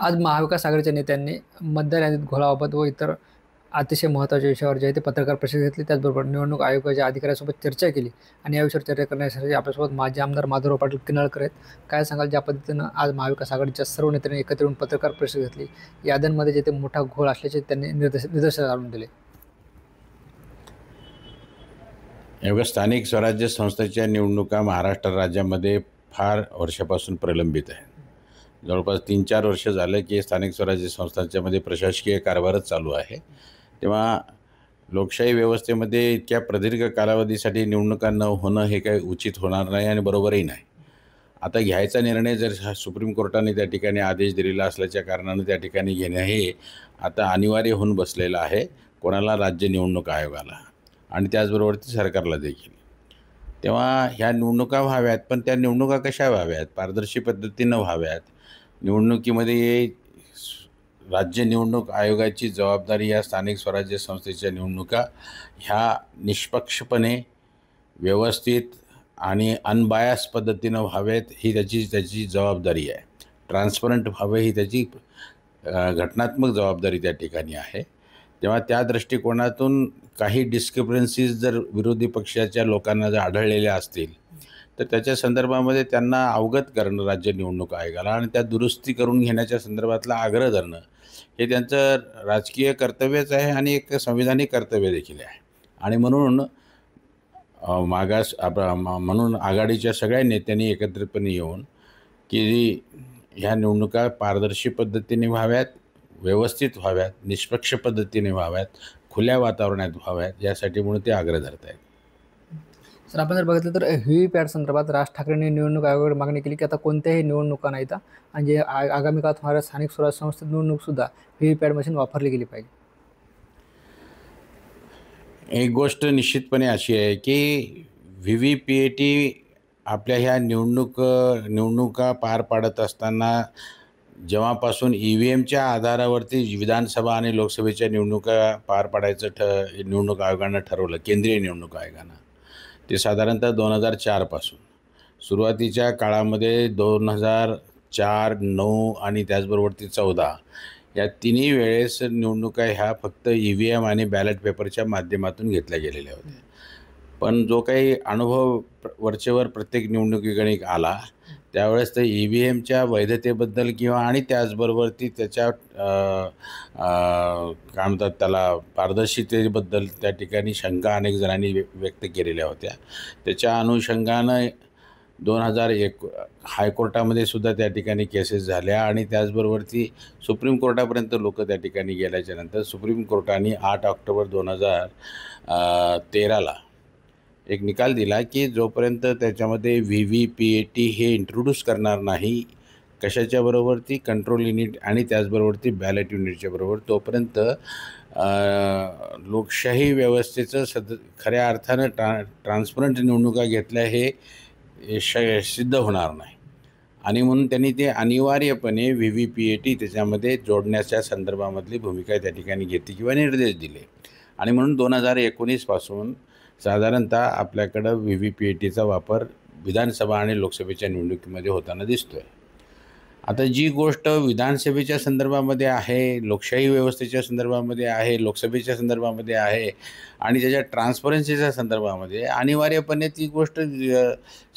आज महाविकास आघाडीच्या नेत्यांनी मतदार यादीत घोळाबाबत व इतर अतिशय महत्त्वाच्या विषयावर जे आहे ते पत्रकार परिषद घेतली. त्याचबरोबर निवडणूक आयोगाच्या अधिकाऱ्यांसोबत चर्चा केली आणि या विषयावर चर्चा करण्यासाठी आपल्यासोबत माजी आमदार माधवराव पाटील किनळकर आहेत. काय सांगाल, ज्या पद्धतीनं आज महाविकास आघाडीच्या सर्व नेत्यांनी एकत्र येऊन पत्रकार परिषद घेतली, याद्यांमध्ये जे ते मोठा घोळ असल्याचे त्यांनी निदर्शनास आणून दिले. एवढ्या स्थानिक स्वराज्य संस्थेच्या निवडणुका महाराष्ट्र राज्यामध्ये फार वर्षापासून प्रलंबित आहे. जवळपास 3-4 वर्ष झालं की स्थानिक स्वराज्य संस्थांच्यामध्ये प्रशासकीय कारभारच चालू आहे. तेव्हा लोकशाही व्यवस्थेमध्ये इतक्या प्रदीर्घ कालावधीसाठी निवडणुका न होणं हे काही उचित होणार नाही आणि बरोबरही नाही. आता घ्यायचा निर्णय जर सुप्रीम कोर्टाने त्या ठिकाणी आदेश दिलेला असल्याच्या कारणानं त्या ठिकाणी घेणं हे आता अनिवार्य होऊन बसलेलं आहे, कोणाला, राज्य निवडणूक आयोगाला आणि त्याचबरोबर सरकारला देखील. तेव्हा ह्या निवडणुका व्हाव्यात, पण त्या निवडणुका कशा व्हाव्यात? पारदर्शी पद्धतीनं व्हाव्यात. निवडणुकीमध्ये राज्य निवडणूक आयोगाची जबाबदारी या स्थानिक स्वराज्य संस्थेच्या निवडणुका ह्या निष्पक्षपणे, व्यवस्थित आणि अनबायास पद्धतीनं व्हावेत ही त्याची जबाबदारी आहे. ट्रान्सपरंट व्हावे ही त्याची घटनात्मक जबाबदारी त्या ठिकाणी आहे. तेव्हा त्या दृष्टिकोनातून काही डिस्क्रिपन्सीज जर विरोधी पक्षाच्या लोकांना जर आढळलेल्या असतील तर त्याच्या संदर्भामध्ये त्यांना अवगत करणं राज्य निवडणूक आयोगाला आणि त्या दुरुस्ती करून घेण्याच्या संदर्भातला आग्रह धरणं हे त्यांचं राजकीय कर्तव्यच आहे आणि एक संविधानिक कर्तव्य देखील आहे. आणि म्हणून म्हणून आघाडीच्या सगळ्या नेत्यांनी एकत्रितपणे येऊन की ह्या निवडणुका पारदर्शी पद्धतीने व्हाव्यात, व्यवस्थित व्हाव्यात, निष्पक्ष पद्धतीने व्हाव्यात, खुल्या वातावरणात व्हाव्यात, यासाठी म्हणून ते आग्रह धरत आहेत. सर, आपण जर बघितलं तर व्हीव्हीपॅट संदर्भात राज ठाकरेंनी निवडणूक आयोगाकडे मागणी केली की आता कोणत्याही निवडणुका नाहीत आणि जे आगामी काळात होणाऱ्या स्थानिक स्वराज्य संस्थेत निवडणूकसुद्धा व्हीव्हीपॅट मशीन वापरली गेली पाहिजे. एक गोष्ट निश्चितपणे अशी आहे की व्ही-व्ही-पी-ए-टी आपल्या ह्या निवडणुका पार पाडत असताना जेव्हापासून EVMच्या आधारावरती विधानसभा आणि लोकसभेच्या निवडणुका पार पाडायचं निवडणूक आयोगानं ठरवलं, केंद्रीय निवडणूक आयोगानं, ते साधारणतः 2004 पासून. सुरुवातीच्या काळामध्ये 2004, 2009 आणि त्याचबरोबर 14 या तिन्ही वेळेस निवडणुका ह्या फक्त EVM आणि बॅलेट पेपरच्या माध्यमातून घेतल्या गेलेल्या होत्या. पण जो काही अनुभव वरचेवर प्रत्येक निवडणुकीकडे आला त्यावेळेस तर EVMच्या वैधतेबद्दल किंवा आणि त्याचबरोबर त्याच्या काय म्हणतात त्याला पारदर्शितेबद्दल त्या ठिकाणी शंका अनेक जणांनी व्यक्त केलेल्या होत्या. त्याच्या अनुषंगानं 2001 हायकोर्टामध्ये सुद्धा त्या ठिकाणी केसेस झाल्या आणि त्याचबरोबर सुप्रीम कोर्टापर्यंत लोक त्या ठिकाणी गेल्याच्या नंतर सुप्रीम कोर्टाने 8 ऑक्टोबर 2013ला एक निकाल दिला की जोपर्यंत त्याच्यामध्ये व्ही-व्ही-पी-ए-टी हे इंट्रोड्यूस करणार नाही कशाच्याबरोबर कंट्रोल युनिट आणि त्याचबरोबर बॅलेट युनिटच्या बरोबर, तोपर्यंत लोकशाही व्यवस्थेचं खऱ्या अर्थानं ट्रान्सपरंट निवडणुका घेतल्या हे सिद्ध होणार नाही. आणि म्हणून त्यांनी ते अनिवार्यपणे व्ही-व्ही-पी-ए-टी त्याच्यामध्ये जोडण्याच्या संदर्भामधली भूमिका त्या ठिकाणी घेतली किंवा निर्देश दिले. आणि म्हणून 2019 पासून साधारणतः आपल्याकडं व्ही-व्ही-पी-ए-टीचा वापर विधानसभा आणि लोकसभेच्या निवडणुकीमध्ये होताना दिसतो आहे. आता जी गोष्ट विधानसभेच्या संदर्भामध्ये आहे, लोकशाही व्यवस्थेच्या संदर्भामध्ये आहे, लोकसभेच्या संदर्भामध्ये आहे आणि त्याच्या ट्रान्सपरन्सीच्या संदर्भामध्ये अनिवार्यपणे ती गोष्ट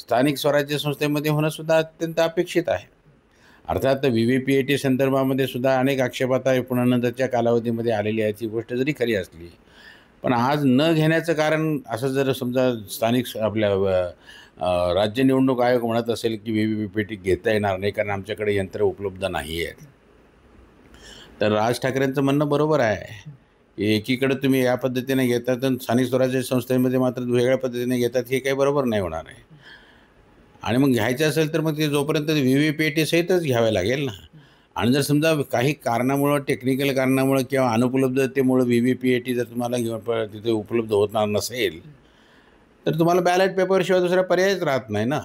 स्थानिक स्वराज्य संस्थेमध्ये होणंसुद्धा अत्यंत अपेक्षित आहे. अर्थात व्ही-व्ही-पी-ए-टी संदर्भामध्ये सुद्धा अनेक आक्षेपार्ह पुन्हा नंतरच्या कालावधीमध्ये आलेली आहे. ती गोष्ट जरी खरी असली पण आज न घेण्याचं कारण असं जर समजा स्थानिक आपल्या राज्य निवडणूक आयोग म्हणत असेल की व्ही-व्ही-पी-ए-टी घेता येणार नाही कारण आमच्याकडे यंत्र उपलब्ध नाही आहेत, तर राज ठाकरेंचं म्हणणं बरोबर आहे. एकीकडे तुम्ही या पद्धतीने घेतात आणि स्थानिक स्वराज्य संस्थेमध्ये मात्र वेगळ्या पद्धतीने घेतात, हे काही बरोबर नाही होणार आहे. आणि मग घ्यायचं असेल तर मग ते जोपर्यंत व्ही-व्ही-पी-ए-टी सहितच घ्यावे लागेल ना. आणि जर समजा काही कारणामुळं, टेक्निकल कारणामुळं किंवा अनुपलब्धतेमुळं व्ही-व्ही-पी-ए-टी जर तुम्हाला तिथे उपलब्ध होणार नसेल तर तुम्हाला बॅलेट पेपरशिवाय दुसरा पर्यायच राहत नाही ना.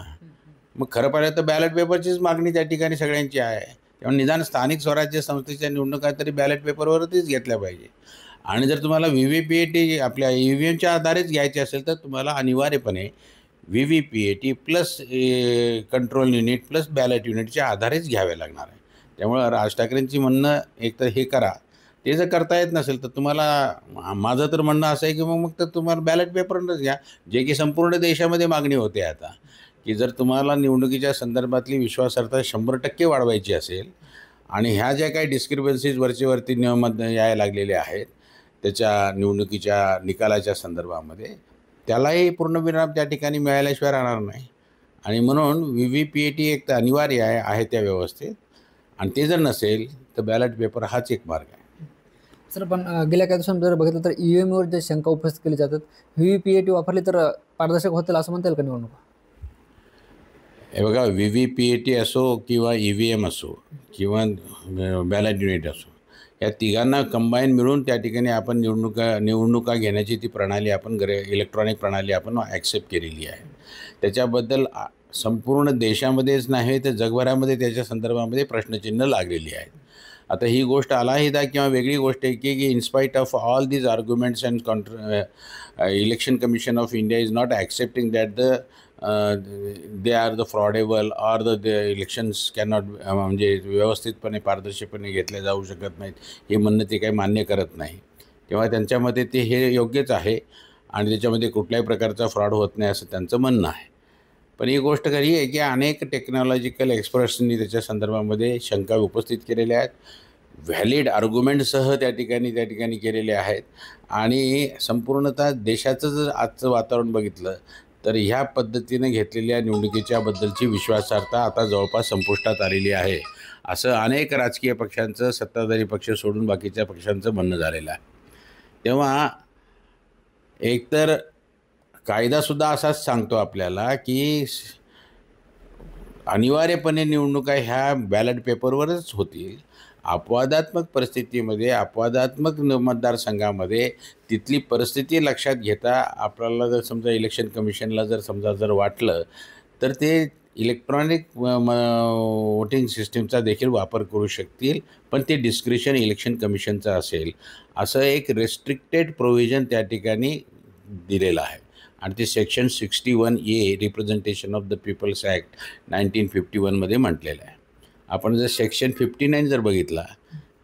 मग खरं पाहिलं तर बॅलेट पेपरचीच मागणी त्या ठिकाणी सगळ्यांची आहे. तेव्हा निदान स्थानिक स्वराज्य संस्थेच्या निवडणुका तरी बॅलेट पेपरवरतीच घेतल्या पाहिजे. आणि जर तुम्हाला व्ही-व्ही-पी-ए-टी आपल्या EVMच्या आधारेच घ्यायचे असेल तर तुम्हाला अनिवार्यपणे VVPAT plus control unit plus ballot युनिटच्या आधारेच घ्यावे लागणार आहे. त्यामुळं राज ठाकरेंची म्हणणं एक तर हे करा, ते जर करता येत नसेल तर तुम्हाला माझं तर म्हणणं असं आहे की मग मग तर तुम्हाला बॅलेट पेपरनंच घ्या, जे की संपूर्ण देशामध्ये मागणी होते आता, की जर तुम्हाला निवडणुकीच्या संदर्भातली विश्वासार्हता 100% वाढवायची असेल आणि ह्या ज्या काही डिस्क्रिपन्सीज वरती नियमात यायला लागलेल्या आहेत त्याच्या निवडणुकीच्या निकालाच्या संदर्भामध्ये, त्यालाही पूर्णविराम त्या ठिकाणी मिळाल्याशिवाय राहणार नाही. आणि म्हणून व्ही-व्ही-पी-ए-टी एक तर अनिवार्य आहे त्या व्यवस्थेत, आणि ते जर नसेल तर बॅलेट पेपर हाच एक मार्ग आहे. सर, पण गेल्या काही दिवसांमध्ये जर बघितलं तर ईव्हीएमवर जे शंका उपस्थित केली जातात, व्ही-व्ही-पी-ए-टी वापरली तर पारदर्शक होतील असं म्हणता येईल का निवडणुका? हे बघा, व्ही-व्ही-पी-ए-टी असो किंवा ई-व्ही-एम असो किंवा बॅलेट युनिट असो, या तिघांना कंबाईन मिळून त्या ठिकाणी आपण निवडणुका घेण्याची ती प्रणाली आपण इलेक्ट्रॉनिक प्रणाली आपण ॲक्सेप्ट केलेली आहे. त्याच्याबद्दल संपूर्ण देशामध्येच नाही तर जगभरामध्ये त्याच्या संदर्भामध्ये प्रश्नचिन्ह लागलेली आहेत. आता ही गोष्ट अलाहिदा किंवा वेगळी गोष्ट आहे की in spite of all these arguments and election commission of India is not accepting that they are the fraudable or the elections cannot, म्हणजे व्यवस्थितपणे पारदर्शकपणे घेतल्या जाऊ शकत नाहीत, हे म्हणणं ते काही मान्य करत नाही. तेव्हा त्यांच्यामध्ये ते हे योग्यच आहे आणि त्याच्यामध्ये कुठल्याही प्रकारचा फ्रॉड होत नाही असं त्यांचं म्हणणं आहे. पण ही गोष्ट खरी आहे की अनेक टेक्नॉलॉजिकल एक्सपर्ट्सनी त्याच्या संदर्भामध्ये शंका उपस्थित केलेल्या आहेत, व्हॅलिड आर्ग्युमेंटसह त्या ठिकाणी केलेले आहेत. आणि संपूर्णतः देशाचं जर आजचं वातावरण बघितलं तर ह्या पद्धतीने घेतलेल्या निवडणुकीच्या बद्दलची विश्वासार्हता आता जवळपास संपुष्टात आलेली आहे, असं अनेक राजकीय पक्षांचं, सत्ताधारी पक्ष सोडून बाकीच्या पक्षांचं म्हणणं झालेलं आहे. तेव्हा एकतर कायदासुद्धा असाच सांगतो आपल्याला की अनिवार्यपणे निवडणुका ह्या बॅलेट पेपरवरच होतील. अपवादात्मक परिस्थितीमध्ये, अपवादात्मक मतदारसंघामध्ये तिथली परिस्थिती लक्षात घेता आपल्याला जर समजा इलेक्शन कमिशनला जर वाटलं तर ते इलेक्ट्रॉनिक वोटिंग सिस्टीमचा देखील वापर करू शकतील, पण ते डिस्क्रिशन इलेक्शन कमिशनचं असेल, असं एक रेस्ट्रिक्टेड प्रोव्हिजन त्या ठिकाणी दिलेलं आहे. आणि ते section 61A representation of the people's act 1951मध्ये म्हटलेलं आहे. आपण जर सेक्शन 59 जर बघितला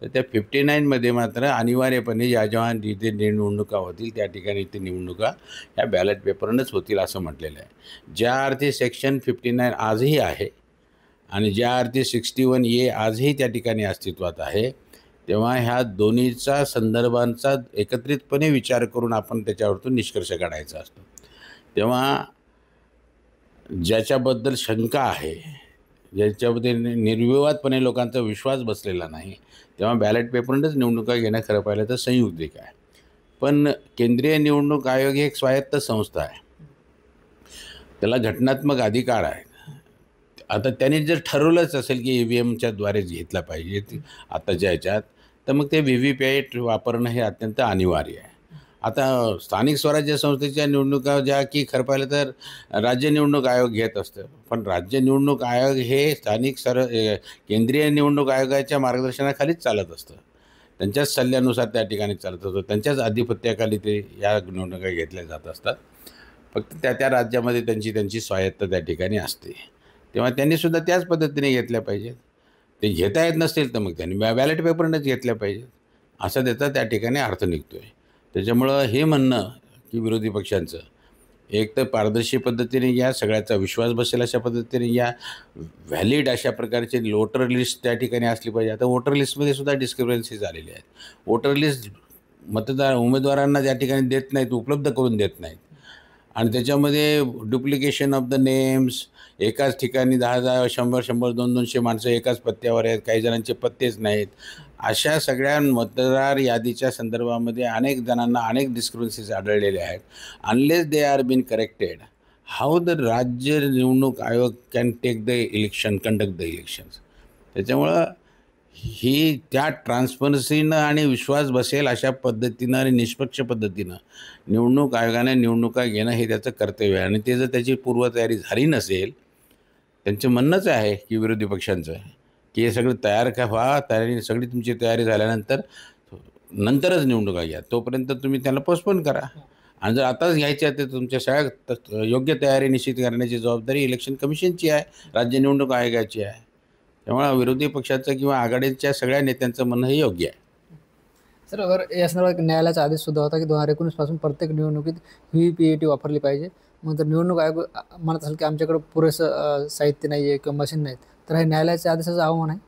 तर त्या 59मध्ये मात्र अनिवार्यपणे जेव्हा जिथे निवडणुका होतील त्या ठिकाणी ते निवडणुका ह्या बॅलेट पेपरनंच होतील असं म्हटलेलं आहे. ज्या अर्थी सेक्शन 59 आजही आहे आणि ज्या अर्थी 61A आजही त्या ठिकाणी अस्तित्वात आहे, तेव्हा ह्या दोन्हीचा संदर्भांचा एकत्रितपणे विचार करून आपण त्याच्यावरतून निष्कर्ष काढायचा असतो. तेव्हा ज्याच्याबद्दल शंका आहे, ज्याच्यामध्ये निर्विवादपणे लोकांचा विश्वास बसलेला नाही, तेव्हा बॅलेट पेपरनंच निवडणुका घेणं खरं पाहिलं तर संयुक्तिक आहे. पण केंद्रीय निवडणूक आयोग ही एक स्वायत्त संस्था आहे, त्याला घटनात्मक अधिकार आहे. आता त्यांनी जर ठरवलंच असेल की EVMच्याद्वारेच घेतला पाहिजे आताच्या ह्याच्यात, तर मग ते व्ही-व्ही-पी-ए-टी वापरणं हे अत्यंत अनिवार्य आहे. आता स्थानिक स्वराज्य संस्थेच्या निवडणुका ज्या की खरं पाहिलं तर राज्य निवडणूक आयोग घेत असतं, पण राज्य निवडणूक आयोग हे केंद्रीय निवडणूक आयोगाच्या मार्गदर्शनाखालीच चालत असतं, त्यांच्याच सल्ल्यानुसार त्या ठिकाणी चालत असतं, त्यांच्याच आधिपत्याखाली ते या निवडणुका घेतल्या जात असतात. फक्त त्या राज्यामध्ये त्यांची स्वायत्ता त्या ठिकाणी असते. तेव्हा त्यांनीसुद्धा त्याच पद्धतीने घेतल्या पाहिजेत. ते घेता येत नसतील तर मग त्यांनी बॅलेट पेपरनंच घेतल्या पाहिजेत, असा त्याचा त्या ठिकाणी अर्थ निघतो आहे. त्याच्यामुळं हे म्हणणं की विरोधी पक्षांचं, एक तर पारदर्शी पद्धतीने घ्या, सगळ्याचा विश्वास बसेल अशा पद्धतीने घ्या, व्हॅलिड अशा प्रकारचे वोटर लिस्ट त्या ठिकाणी असली पाहिजे. आता वोटर लिस्टमध्ये सुद्धा डिस्क्रिपन्सीज आलेल्या आहेत. वोटर लिस्ट उमेदवारांना त्या ठिकाणी देत नाहीत, उपलब्ध करून देत नाहीत, आणि त्याच्यामध्ये डुप्लिकेशन ऑफ द नेम्स, एकाच ठिकाणी 10-10, 100-100, 200-200 माणसं एकाच पत्त्यावर आहेत, काही जणांचे पत्तेच नाहीत. अशा सगळ्या मतदार यादीच्या संदर्भामध्ये अनेक जणांना अनेक डिस्क्रिपन्सीज आढळलेल्या आहेत. Unless they are been corrected, how the राज्य निवडणूक आयोग can take the election, conduct the elections. त्याच्यामुळं ही त्या ट्रान्सपरन्सीनं आणि विश्वास बसेल अशा पद्धतीनं आणि निष्पक्ष पद्धतीनं निवडणूक आयोगाने निवडणुका घेणं हे त्याचं कर्तव्य आहे. आणि ते जर त्याची पूर्वतयारी झाली नसेल, त्यांचं म्हणणंच आहे की विरोधी पक्षांचं की हे सगळं तयार व्हा, सगळी तुमची तयारी झाल्यानंतर नंतरच निवडणुका घ्या, तोपर्यंत तुम्ही त्याला पोस्टपोन करा. आणि जर आताच घ्यायच्या तर तुमच्या सगळ्या योग्य तयारी निश्चित करण्याची जबाबदारी इलेक्शन कमिशनची आहे, राज्य निवडणूक आयोगाची आहे. त्यामुळे विरोधी पक्षाचं किंवा आघाडीच्या सगळ्या नेत्यांचं म्हणणं हे योग्य आहे. सर, अगर या संदर्भात न्यायालयाचा आदेश सुद्धा होता की 2019 पासून प्रत्येक निवडणुकीत व्हीव्हीपीएटी वापरली पाहिजे. मग जर निवडणूक आयोग म्हणत असेल की आमच्याकडे पुरेसं साहित्य नाही आहे किंवा मशीन नाहीत, तर हे न्यायालयाच्या आदेशाचं आव्हान आहे.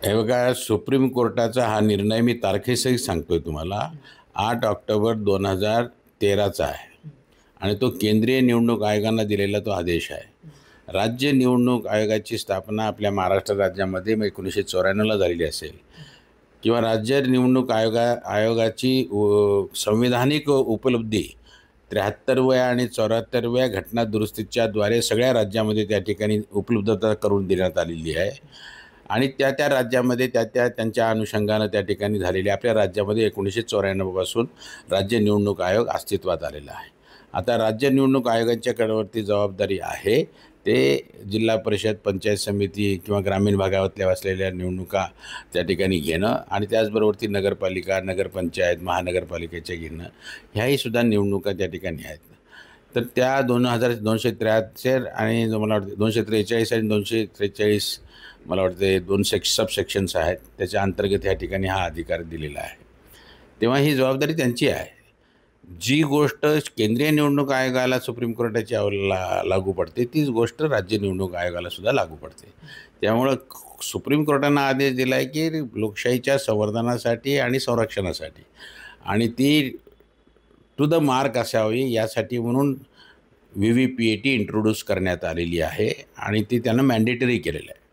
हे बघा, सुप्रीम कोर्टाचा हा निर्णय मी तारखेसहित सांगतोय तुम्हाला, 8 ऑक्टोबर 2013चा आहे आणि तो केंद्रीय निवडणूक आयोगानं दिलेला तो आदेश आहे. राज्य निवडणूक आयोगाची स्थापना आपल्या महाराष्ट्र राज्यामध्ये 1994ला झालेली असेल किंवा राज्य निवडणूक आयोगाची संविधानिक उपलब्धी 73व्या आणि 74व्या घटना दुरुस्तीच्याद्वारे सगळ्या राज्यामध्ये त्या ठिकाणी उपलब्धता करून देण्यात आलेली आहे आणि त्या राज्यामध्ये त्यांच्या अनुषंगानं त्या ठिकाणी झालेली आपल्या राज्यामध्ये 1994 पासून राज्य निवडणूक आयोग अस्तित्वात आलेला आहे. आता राज्य निवडणूक आयोगाच्या कडेवरती जबाबदारी आहे ते जिल्हा परिषद, पंचायत समिती किंवा ग्रामीण भागातल्या असलेल्या निवडणुका त्या ठिकाणी घेणं आणि त्याचबरोबर नगरपालिका, नगरपंचायत, महानगरपालिकेच्या घेणं ह्याही सुद्धा निवडणुका त्या ठिकाणी आहेत. तर त्या 273 आणि मला वाटतं 243 आणि 243 मला वाटते 2 सबसेक्शन्स आहेत, त्याच्या अंतर्गत ह्या ठिकाणी हा अधिकार दिलेला आहे. तेव्हा ही जबाबदारी त्यांची आहे. जी गोष्ट केंद्रीय निवडणूक आयोगाला सुप्रीम कोर्टाची लागू पडते तीच गोष्ट राज्य निवडणूक आयोगाला सुद्धा लागू पडते. त्यामुळं सुप्रीम कोर्टानं आदेश दिला आहे की लोकशाहीच्या संवर्धनासाठी आणि संरक्षणासाठी आणि ती टू द मार्क असावी यासाठी म्हणून व्हीव्हीपीएटी इंट्रोड्यूस करण्यात आलेली आहे आणि ती त्यानं मॅन्डेटरी केलेलं आहे.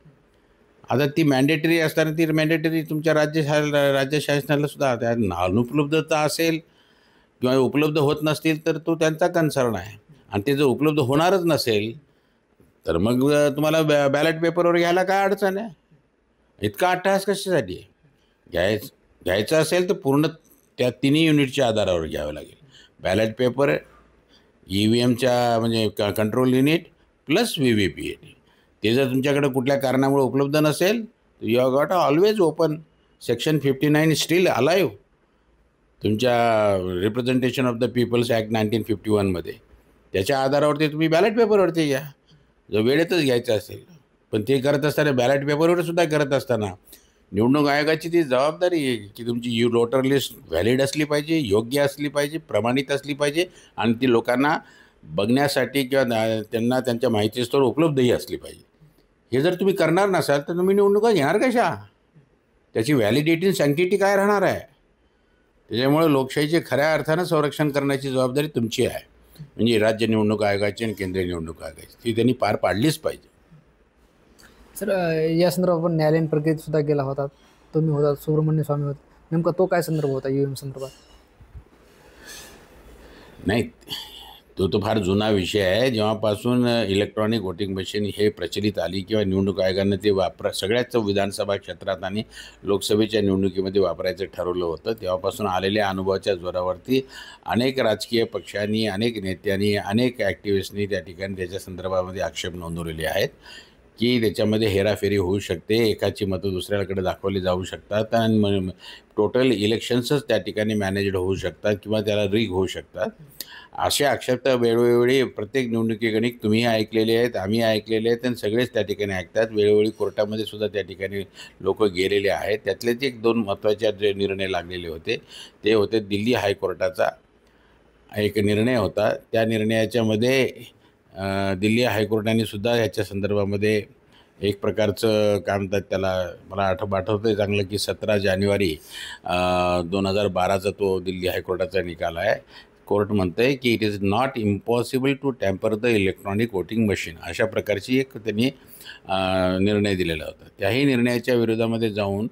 आता ती मॅन्डेटरी असताना ती मॅन्डेटरी तुमच्या राज्य शासनाला सुद्धा त्या अनुपलब्धता असेल किंवा उपलब्ध होत नसतील तर तो त्यांचा कन्सर्न आहे आणि ते जर उपलब्ध होणारच नसेल तर मग तुम्हाला बॅलेट पेपरवर घ्यायला काय अडचण आहे? इतका अट्टहास कशासाठी आहे? घ्यायचं असेल तर पूर्ण त्या तिन्ही युनिटच्या आधारावर घ्यावं लागेल. बॅलेट पेपर, EVMच्या म्हणजे कंट्रोल युनिट प्लस व्हीव्हीपीएटी. ते जर तुमच्याकडे कुठल्या कारणामुळे उपलब्ध नसेल तर you have got always open section 59 still alive तुमच्या representation of the people's act 1951मध्ये. त्याच्या आधारावरती तुम्ही बॅलेट पेपरवरती घ्या जर वेळेतच घ्यायचं असेल. पण ते करत असताना बॅलेट पेपरवर सुद्धा करत असताना निवडणूक आयोगाची ती जबाबदारी आहे की तुमची वोटर लिस्ट व्हॅलिड असली पाहिजे, योग्य असली पाहिजे, प्रमाणित असली पाहिजे आणि ती लोकांना बघण्यासाठी किंवा त्यांना त्यांच्या माहितीस्तवर उपलब्धही असली पाहिजे. हे जर तुम्ही करणार नसाल तर तुम्ही निवडणुका घेणार कशा? त्याची व्हॅलिडिटी आणि सँक्टिटी काय राहणार आहे? त्याच्यामुळे लोकशाहीचे खऱ्या अर्थानं संरक्षण करण्याची जबाबदारी तुमची आहे, म्हणजे राज्य निवडणूक आयोगाची आणि केंद्रीय निवडणूक आयोगाची ती त्यांनी पार पाडलीच पाहिजे. सर, या संदर्भात आपण न्यायालयीन प्रक्रियेत सुद्धा गेला होता. तुम्ही होता, सुब्रमण्य स्वामी होते. नेमका तो काय संदर्भ होता EVM संदर्भात? नाही, तो फार जुना विषय आहे. जेव्हापासून इलेक्ट्रॉनिक वोटिंग मशीन हे प्रचलित आली किंवा निवडणूक आयोगानं ते सगळ्याच विधानसभा क्षेत्रात आणि लोकसभेच्या निवडणुकीमध्ये वापरायचं ठरवलं होतं, तेव्हापासून आलेल्या अनुभवाच्या जोरावरती अनेक राजकीय पक्षांनी, अनेक नेत्यांनी, अनेक ॲक्टिव्हिस्टनी त्या ठिकाणी त्याच्या संदर्भामध्ये आक्षेप नोंदवलेले आहेत की त्याच्यामध्ये हेराफेरी होऊ शकते, एकाची मतं दुसऱ्याकडे दाखवली जाऊ शकतात आणि टोटल इलेक्शन्सच त्या ठिकाणी मॅनेज्ड होऊ शकतात किंवा त्याला रिग होऊ शकतात. असे आक्षेप वेळोवेळी प्रत्येक निवडणुकीगणिक तुम्ही ऐकलेले आहेत, आम्ही ऐकलेले आहेत आणि सगळेच त्या ठिकाणी ऐकतात. वेळोवेळी कोर्टामध्ये सुद्धा त्या ठिकाणी लोक गेलेले आहेत. त्यातलेच 1-2 महत्त्वाचे जे निर्णय लागलेले होते ते होते दिल्ली हायकोर्टाचा एक निर्णय होता. त्या निर्णयाच्यामध्ये दिल्ली हायकोर्टाने सुद्धा ह्याच्या संदर्भामध्ये एक प्रकारचं काय म्हणतात त्याला, मला आठवतं आहे चांगलं की 17 जानेवारी 2012चा तो दिल्ली हायकोर्टाचा निकाल आहे. कोर्ट म्हणतं आहे की it is not impossible to tamper the electronic voting machine, अशा प्रकारची एक त्यांनी निर्णय दिलेला होता. त्याही निर्णयाच्या विरोधामध्ये जाऊन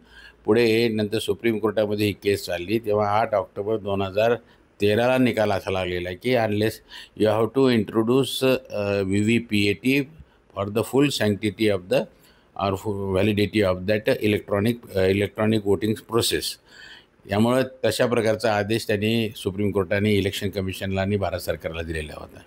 पुढे नंतर सुप्रीम कोर्टामध्ये ही केस चालली. तेव्हा 8 ऑक्टोबर 2013ला निकाल असा लागलेला आहे की unless you have to introduce VVPAT for the full sanctity of the or validity of that electronic voting process. यामुळं तशा प्रकारचा आदेश त्यांनी सुप्रीम कोर्टाने इलेक्शन कमिशनला आणि भारत सरकारला दिलेला होता.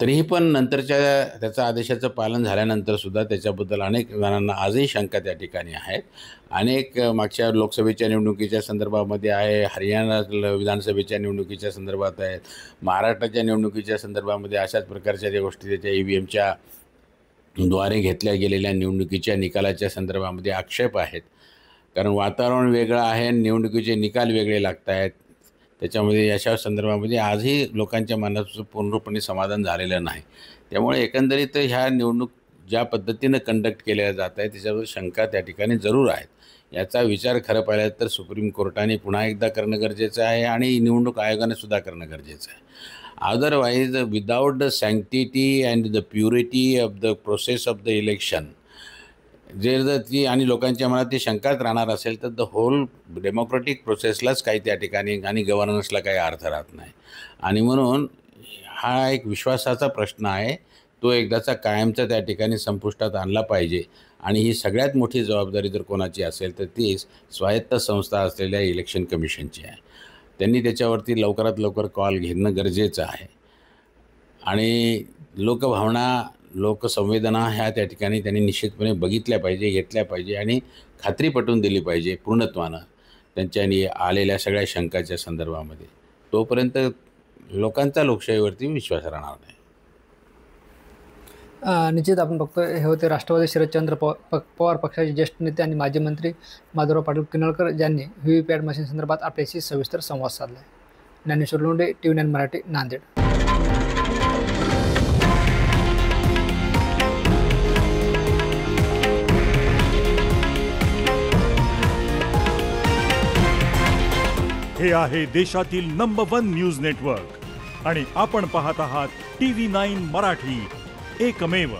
तरीही पण नंतरच्या त्याचा आदेशाचं पालन झाल्यानंतरसुद्धा त्याच्याबद्दल अनेक जणांना आजही शंका त्या ठिकाणी आहेत. अनेक मागच्या लोकसभेच्या निवडणुकीच्या संदर्भामध्ये आहे, हरियाणा विधानसभेच्या निवडणुकीच्या संदर्भात आहेत, महाराष्ट्राच्या निवडणुकीच्या संदर्भामध्ये अशाच प्रकारच्या ज्या गोष्टी त्याच्या EVMच्या द्वारे घेतल्या गेलेल्या निवडणुकीच्या निकालाच्या संदर्भामध्ये आक्षेप आहेत. कारण वातावरण वेगळं आहे आणि निवडणुकीचे निकाल वेगळे लागत आहेत. त्याच्यामध्ये अशा संदर्भामध्ये आजही लोकांच्या मनाचं पूर्णपणे समाधान झालेलं नाही. त्यामुळे एकंदरीत ह्या निवडणूक ज्या पद्धतीनं कंडक्ट केल्या जात आहे त्याच्यावर शंका त्या ठिकाणी जरूर आहेत. याचा विचार खरं पाहिलं तर सुप्रीम कोर्टाने पुन्हा एकदा करणं गरजेचं आहे आणि निवडणूक आयोगाने सुद्धा करणं गरजेचं आहे. Otherwise without the sanctity and the purity of the process of the election जर ती आणि लोकांच्या मनात ती शंकाच राहणार असेल तर द होल डेमोक्रेटिक प्रोसेसलाच काही त्या ठिकाणी आणि गव्हर्नन्सला काही अर्थ राहत नाही. आणि म्हणून हा एक विश्वासाचा प्रश्न आहे. तो एकदाचा कायमचा त्या ठिकाणी संपुष्टात आणला पाहिजे. आणि ही सगळ्यात मोठी जबाबदारी जर कोणाची असेल तर ती स्वायत्त संस्था असलेल्या इलेक्शन कमिशनची आहे. त्यांनी त्याच्यावरती लवकरात लवकर कॉल घेणं गरजेचं आहे. आणि लोकभावना लोकसंवेदना ह्या त्या ठिकाणी त्यांनी निश्चितपणे बघितल्या पाहिजे, घेतल्या पाहिजे आणि खात्री पटवून दिली पाहिजे पूर्णत्वानं त्यांच्यानी आलेल्या सगळ्या शंकाच्या संदर्भामध्ये. तोपर्यंत लोकांचा लोकशाहीवरती विश्वास राहणार नाही. निश्चित आपण बघतोय हे होते राष्ट्रवादी शरदचंद्र पवार पक्षाचे ज्येष्ठ नेते आणि माजी मंत्री माधवराव पाटील किनळकर, ज्यांनी व्हीव्हीपॅट मशीन संदर्भात आपल्याशी सविस्तर संवाद साधला. ज्ञानेश्वर लोंढे, TV9 मराठी, नांदेड. हे आहे देशातील नंबर 1 न्यूज नेटवर्क आणि आपण पाहत आहात TV9 मराठी, एकमेव.